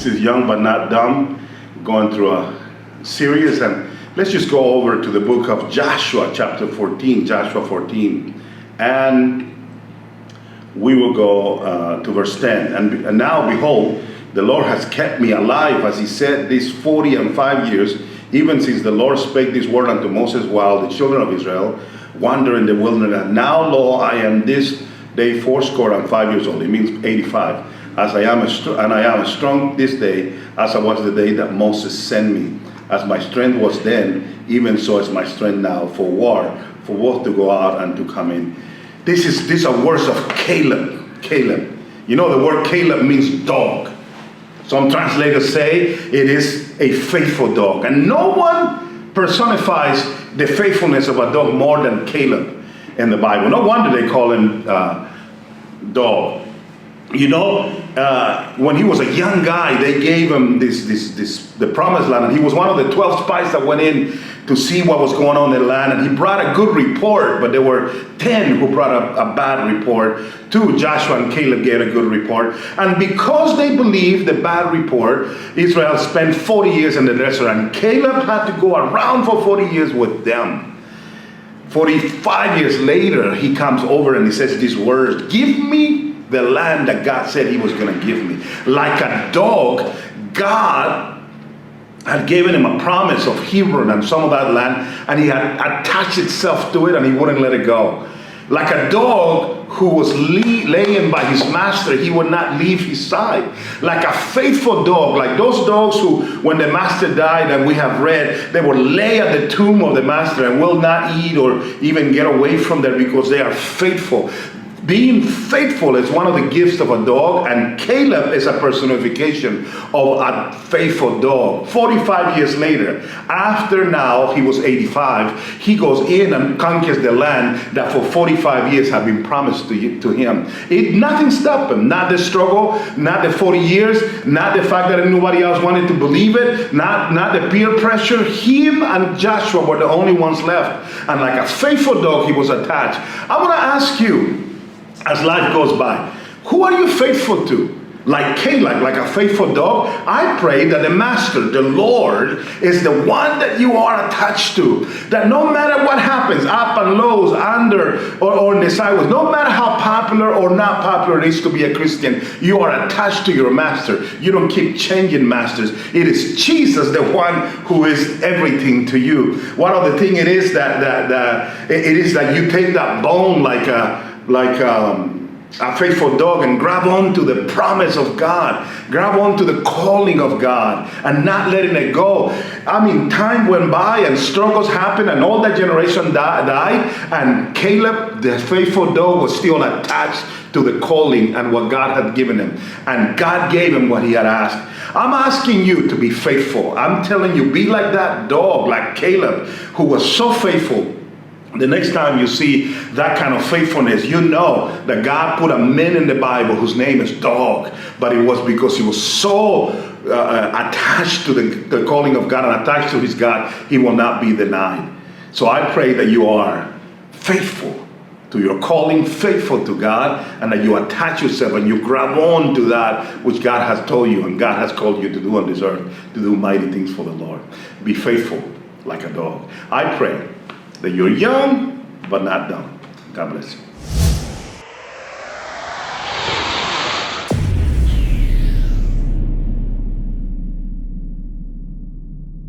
is Young But Not Dumb, going through a series. And let's just go over to the book of Joshua, chapter 14, Joshua 14. And we will go to verse 10. And now, behold, the Lord has kept me alive, as he said, these 45 years, even since the Lord spake this word unto Moses while the children of Israel wander in the wilderness. Now, lo, I am this day 85 years old. It means 85. As I am as strong this day as I was the day that Moses sent me. As my strength was then, even so is my strength now for war, for both to go out and to come in. These are words of Caleb. Caleb. You know, the word Caleb means dog. Some translators say it is a faithful dog. And no one personifies the faithfulness of a dog more than Caleb in the Bible. No wonder they call him dog. You know, when he was a young guy, they gave him the promised land. And he was one of the 12 spies that went in to see what was going on in the land. And he brought a good report, but there were 10 who brought a bad report. 2, Joshua and Caleb, gave a good report. And because they believed the bad report, Israel spent 40 years in the desert. And Caleb had to go around for 40 years with them. 45 years later, he comes over and he says these words, "Give me the land that God said he was going to give me." Like a dog, God had given him a promise of Hebron and some of that land, and he had attached himself to it and he wouldn't let it go. Like a dog who was laying by his master, he would not leave his side. Like a faithful dog, like those dogs who, when the master died, and we have read, they would lay at the tomb of the master and will not eat or even get away from there because they are faithful. Being faithful is one of the gifts of a dog, and Caleb is a personification of a faithful dog. 45 years later, after now he was 85, he goes in and conquers the land that for 45 years had been promised to him. Nothing stopped him. Not the struggle, not the 40 years, not the fact that nobody else wanted to believe it, not the peer pressure. Him and Joshua were the only ones left. And like a faithful dog, he was attached. I want to ask you, as life goes by, who are you faithful to? Like Caleb, like a faithful dog? I pray that the Master, the Lord, is the one that you are attached to. That no matter what happens, up and lows, under or in the sideways, no matter how popular or not popular it is to be a Christian, you are attached to your Master. You don't keep changing masters. It is Jesus, the one who is everything to you. One of the things it is that you take that bone like a faithful dog and grab onto the promise of God, grab onto the calling of God and not letting it go. I mean, time went by and struggles happened and all that generation died, and Caleb, the faithful dog, was still attached to the calling and what God had given him. And God gave him what he had asked. I'm asking you to be faithful. I'm telling you, be like that dog, like Caleb, who was so faithful. The next time you see that kind of faithfulness, you know that God put a man in the Bible whose name is Dog, but it was because he was so attached to the calling of God and attached to his God, he will not be denied. So I pray that you are faithful to your calling, faithful to God, and that you attach yourself and you grab on to that which God has told you and God has called you to do on this earth, to do mighty things for the Lord. Be faithful like a dog. I pray that you're young but not dumb. God bless you.